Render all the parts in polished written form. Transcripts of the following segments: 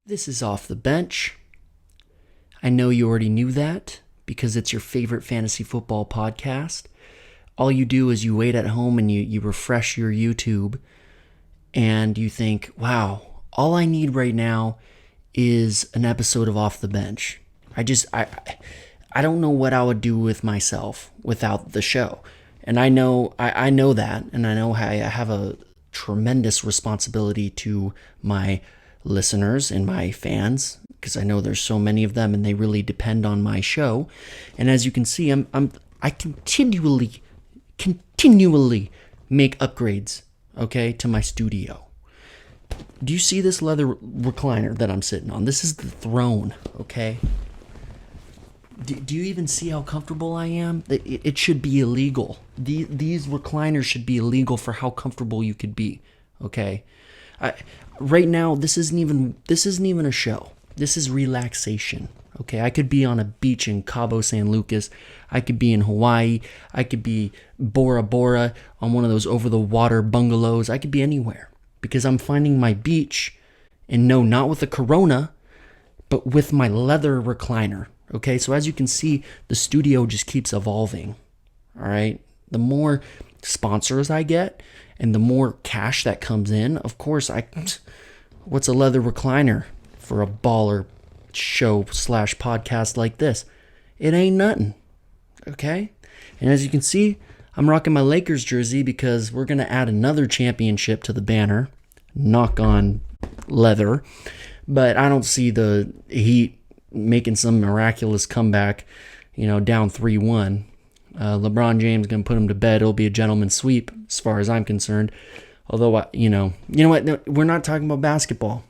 This is Off the Bench. I know you already knew that because it's your favorite fantasy football podcast. All you do is you wait at home and you refresh your YouTube and you think, wow, all I need right now is an episode of Off the Bench. I don't know what I would do with myself without the show. And I know that, and I know I have a tremendous responsibility to my listeners and my fans, because I know there's so many of them and they really depend on my show. And as you can see, I continually make upgrades, okay, to my studio. Do you see this leather recliner that I'm sitting on? This is the throne, okay? Do you even see how comfortable I am? It should be illegal. These recliners should be illegal for how comfortable you could be, okay? Right now, this isn't even a show. This is relaxation, okay? I could be on a beach in Cabo San Lucas. I could be in Hawaii. I could be Bora Bora on one of those over-the-water bungalows. I could be anywhere because I'm finding my beach, and no, not with a Corona, but with my leather recliner, okay? So as you can see, the studio just keeps evolving, all right? The more sponsors I get and the more cash that comes in, of course, what's a leather recliner for a baller show / podcast like this? It ain't nothing, okay? And as you can see, I'm rocking my Lakers jersey because we're going to add another championship to the banner. Knock on leather. But I don't see the Heat making some miraculous comeback, down 3-1. LeBron James going to put him to bed. It'll be a gentleman's sweep as far as I'm concerned. Although, you know what? No, we're not talking about basketball.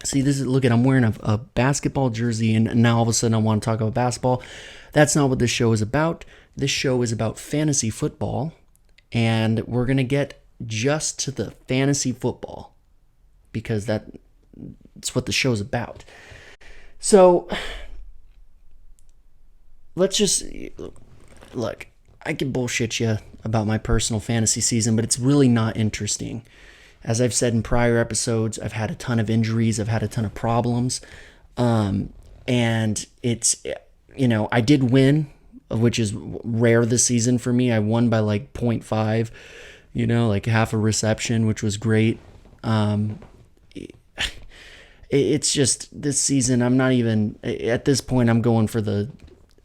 See, I'm wearing a basketball jersey, and now all of a sudden I want to talk about basketball. That's not what this show is about. This show is about fantasy football, and we're going to get just to the fantasy football because that's what the show's about. So, let's just look. I can bullshit you about my personal fantasy season, but it's really not interesting. As I've said in prior episodes, I've had a ton of injuries. I've had a ton of problems. And it's, I did win, which is rare this season for me. I won by like 0.5, like half a reception, which was great. It's just this season, I'm not even, at this point, I'm going for in the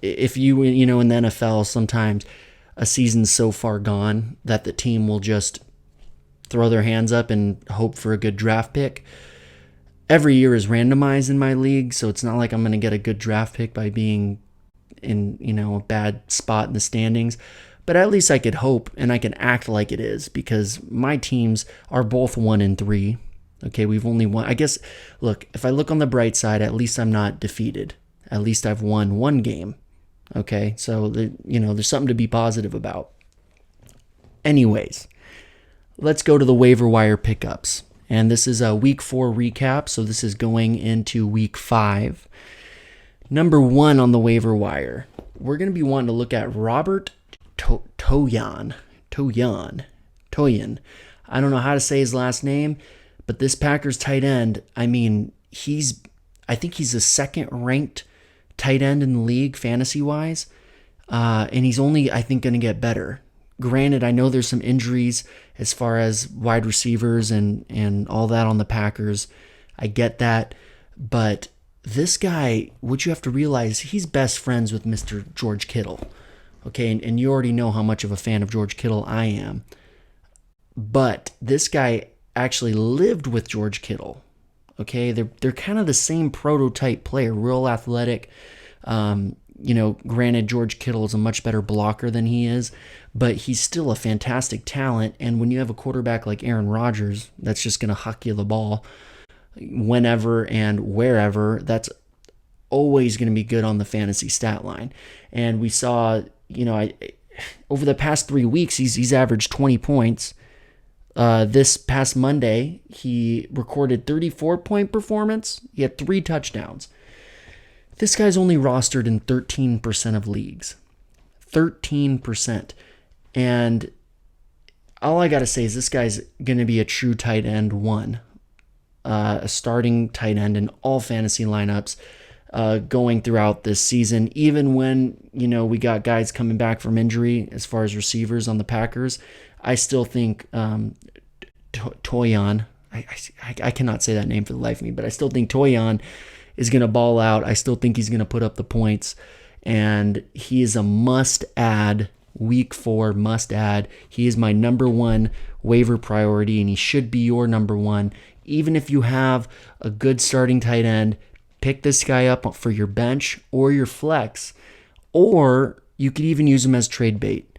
NFL, sometimes a season's so far gone that the team will just throw their hands up and hope for a good draft pick. Every year is randomized in my league, so it's not like I'm going to get a good draft pick by being in, a bad spot in the standings. But at least I could hope and I can act like it is because my teams are both 1-3. Okay, we've only won. I guess, look, if I look on the bright side, at least I'm not defeated. At least I've won one game. Okay, so, there's something to be positive about. Anyways, let's go to the waiver wire pickups. And this is a week 4 recap, so this is going into week 5. Number 1 on the waiver wire, we're going to be wanting to look at Robert Toyan. I don't know how to say his last name, but this Packers tight end, I think he's the second ranked tight end in the league fantasy-wise, and he's only, I think, going to get better. Granted, I know there's some injuries as far as wide receivers and all that on the Packers. I get that. But this guy, what you have to realize, he's best friends with Mr. George Kittle. Okay, and you already know how much of a fan of George Kittle I am. But this guy actually lived with George Kittle. Okay, they're kind of the same prototype player, real athletic. Granted, George Kittle is a much better blocker than he is, but he's still a fantastic talent. And when you have a quarterback like Aaron Rodgers, that's just going to huck you the ball whenever and wherever, that's always going to be good on the fantasy stat line. And we saw, over the past 3 weeks, he's averaged 20 points. This past Monday, he recorded 34-point performance. He had 3 touchdowns. This guy's only rostered in 13% of leagues. 13%. And all I got to say is this guy's going to be a true tight end 1. a starting tight end in all fantasy lineups going throughout this season. Even when, we got guys coming back from injury as far as receivers on the Packers, I still think Toyon, I cannot say that name for the life of me, but I still think Toyon is going to ball out. I still think he's going to put up the points, and he is a must-add, week 4 must-add. He is my number 1 waiver priority, and he should be your number 1. Even if you have a good starting tight end, pick this guy up for your bench or your flex, or you could even use him as trade bait.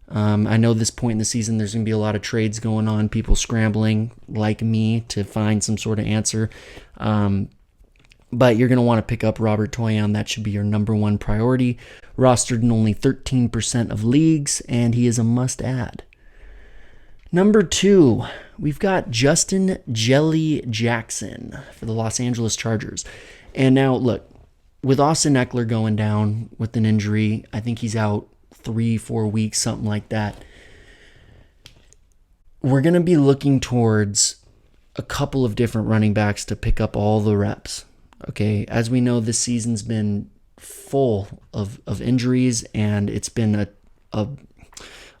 I know this point in the season, there's going to be a lot of trades going on, people scrambling like me to find some sort of answer. But you're going to want to pick up Robert Toyon. That should be your number 1 priority. Rostered in only 13% of leagues, and he is a must-add. Number 2, we've got Justin Jelly Jackson for the Los Angeles Chargers. And now, look, with Austin Eckler going down with an injury, I think he's out 3-4 weeks, something like that. We're going to be looking towards a couple of different running backs to pick up all the reps. Okay, as we know, this season's been full of injuries, and it's been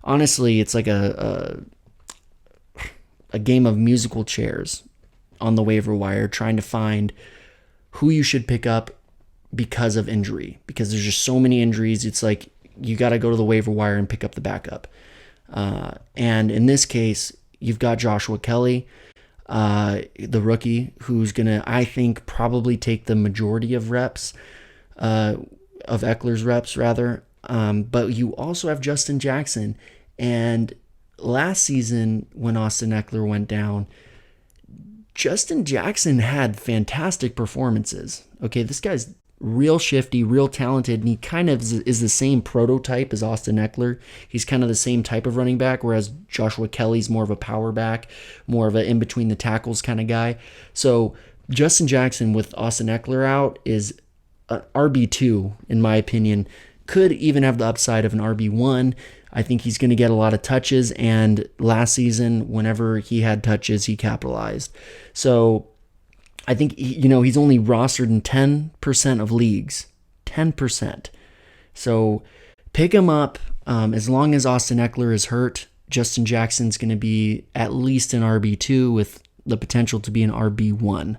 honestly, it's like a game of musical chairs on the waiver wire, trying to find who you should pick up because of injury, because there's just so many injuries. It's like you got to go to the waiver wire and pick up the backup. And in this case, you've got Joshua Kelly, the rookie, who's going to, I think, probably take the majority of reps, of Eckler's reps, rather. But you also have Justin Jackson. And last season, when Austin Eckler went down, Justin Jackson had fantastic performances. Okay, this guy's real shifty, real talented, and he kind of is the same prototype as Austin Eckler. He's kind of the same type of running back, whereas Joshua Kelly's more of a power back, more of an in-between the tackles kind of guy. So Justin Jackson with Austin Eckler out is an RB2, in my opinion. Could even have the upside of an RB1. I think he's going to get a lot of touches, and last season, whenever he had touches, he capitalized. So I think, he's only rostered in 10% of leagues. 10%. So pick him up. As long as Austin Eckler is hurt, Justin Jackson's going to be at least an RB2 with the potential to be an RB1.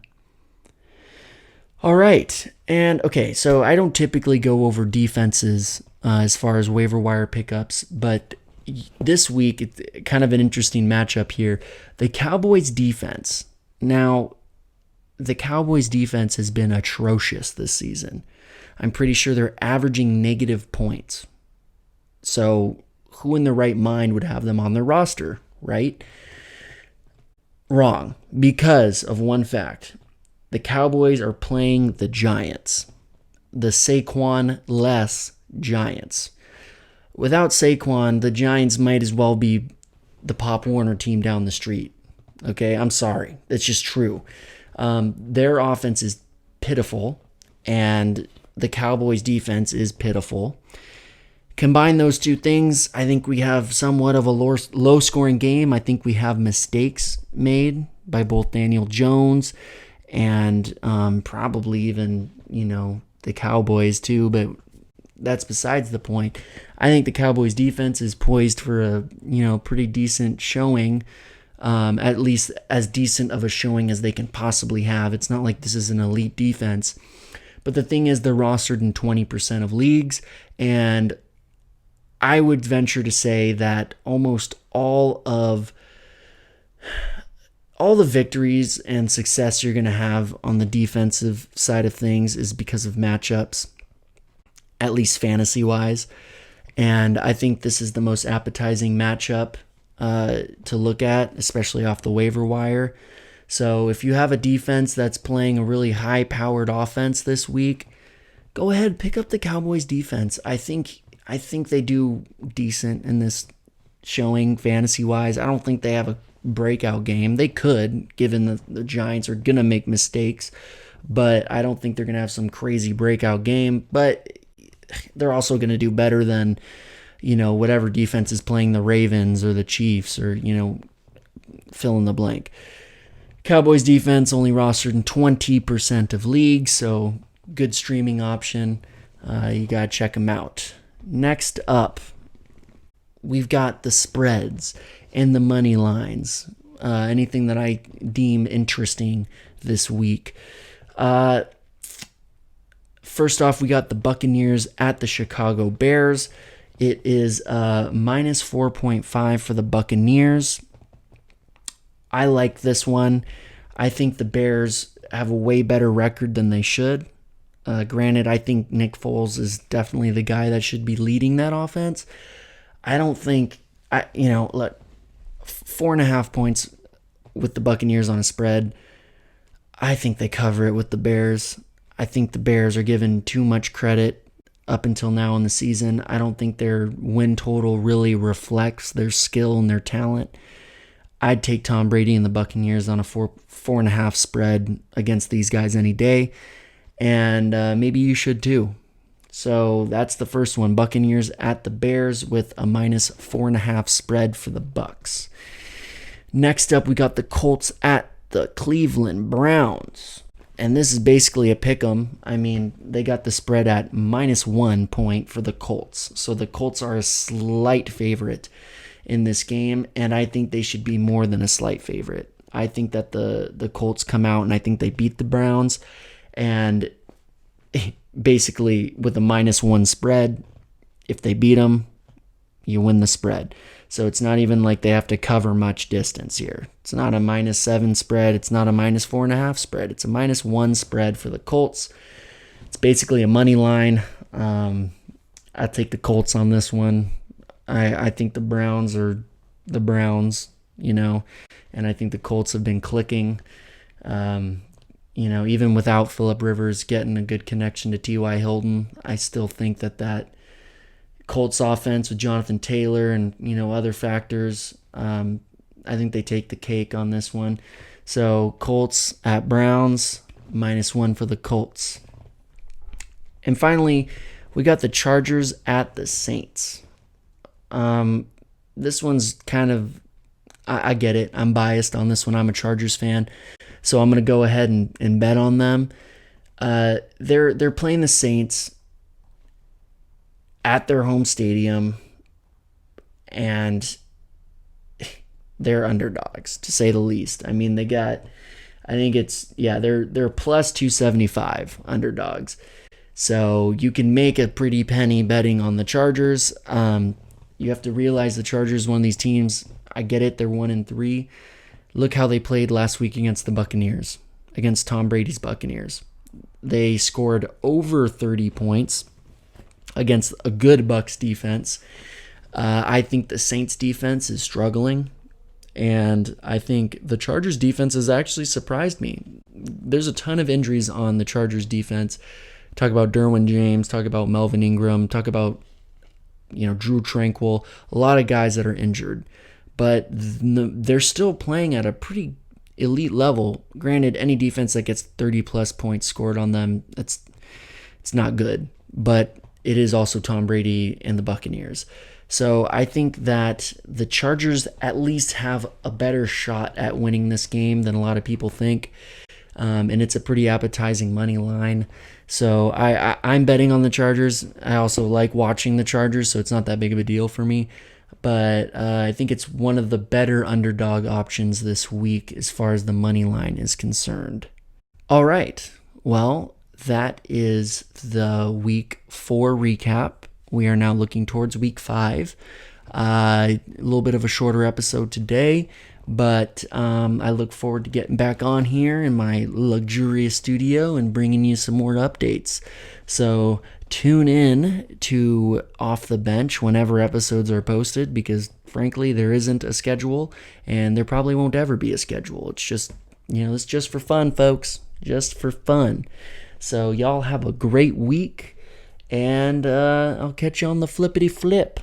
All right. And okay, so I don't typically go over defenses as far as waiver wire pickups, but this week, it's kind of an interesting matchup here. The Cowboys defense. Now, the Cowboys defense has been atrocious this season. I'm pretty sure they're averaging negative points. So who in their right mind would have them on their roster, right? Wrong, because of one fact. The Cowboys are playing the Giants, the Saquon-less Giants. Without Saquon, the Giants might as well be the Pop Warner team down the street. Okay, I'm sorry. It's just true. Their offense is pitiful, and the Cowboys' defense is pitiful. Combine those two things, I think we have somewhat of a low-scoring game. I think we have mistakes made by both Daniel Jones and probably even, the Cowboys too, but that's besides the point. I think the Cowboys defense is poised for a, pretty decent showing, at least as decent of a showing as they can possibly have. It's not like this is an elite defense, but the thing is they're rostered in 20% of leagues, and I would venture to say that almost all the victories and success you're going to have on the defensive side of things is because of matchups, at least fantasy-wise. And I think this is the most appetizing matchup to look at, especially off the waiver wire. So if you have a defense that's playing a really high-powered offense this week, go ahead, pick up the Cowboys defense. I think they do decent in this showing fantasy-wise. I don't think they have a breakout game. They could, given the Giants are going to make mistakes, but I don't think they're going to have some crazy breakout game. But they're also going to do better than, whatever defense is playing the Ravens or the Chiefs or, fill in the blank. Cowboys defense only rostered in 20% of leagues, so good streaming option. You got to check them out. Next up, we've got the spreads and the money lines. Anything that I deem interesting this week. First off, we got the Buccaneers at the Chicago Bears. It is minus 4.5 for the Buccaneers. I like this one. I think the Bears have a way better record than they should. Granted, I think Nick Foles is definitely the guy that should be leading that offense. I don't think, look, 4.5 points with the Buccaneers on a spread. I think they cover it with the Bears. I think the Bears are given too much credit up until now in the season. I don't think their win total really reflects their skill and their talent. I'd take Tom Brady and the Buccaneers on a 4.5 spread against these guys any day. And maybe you should too. So that's the first one. Buccaneers at the Bears with a minus 4.5 spread for the Bucs. Next up, we got the Colts at the Cleveland Browns. And this is basically a pick 'em. I mean, they got the spread at minus 1 point for the Colts. So the Colts are a slight favorite in this game, and I think they should be more than a slight favorite. I think that the Colts come out, and I think they beat the Browns. And basically, with a minus 1 spread, if they beat them, you win the spread. So it's not even like they have to cover much distance here. It's not a minus 7 spread. It's not a minus 4.5 spread. It's a minus 1 spread for the Colts. It's basically a money line. I take the Colts on this one. I think the Browns are the Browns, and I think the Colts have been clicking. Even without Phillip Rivers getting a good connection to T.Y. Hilton, I still think that Colts offense with Jonathan Taylor and, other factors, I think they take the cake on this one. So Colts at Browns, minus 1 for the Colts. And finally, we got the Chargers at the Saints. This one's kind of, I get it. I'm biased on this one. I'm a Chargers fan. So I'm going to go ahead and bet on them. They're playing the Saints at their home stadium, and they're underdogs, to say the least. I mean, they're plus 275 underdogs. So you can make a pretty penny betting on the Chargers. You have to realize the Chargers, one of these teams, I get it, they're 1-3. Look how they played last week against the Buccaneers, against Tom Brady's Buccaneers. They scored over 30 points against a good Bucs defense. I think the Saints defense is struggling, and I think the Chargers defense has actually surprised me. There's a ton of injuries on the Chargers defense. Talk about Derwin James, talk about Melvin Ingram, talk about Drew Tranquill, a lot of guys that are injured. But they're still playing at a pretty elite level. Granted, any defense that gets 30-plus points scored on them, it's not good. But it is also Tom Brady and the Buccaneers. So I think that the Chargers at least have a better shot at winning this game than a lot of people think. And it's a pretty appetizing money line. So I'm betting on the Chargers. I also like watching the Chargers, so it's not that big of a deal for me. But I think it's one of the better underdog options this week as far as the money line is concerned. All right. Well, that is the week 4 recap. We are now looking towards week 5. A little bit of a shorter episode today, but I look forward to getting back on here in my luxurious studio and bringing you some more updates. So tune in to Off the Bench whenever episodes are posted, because frankly, there isn't a schedule, and there probably won't ever be a schedule. It's just, it's just for fun, folks. Just for fun. So y'all have a great week, and I'll catch you on the flippity flip.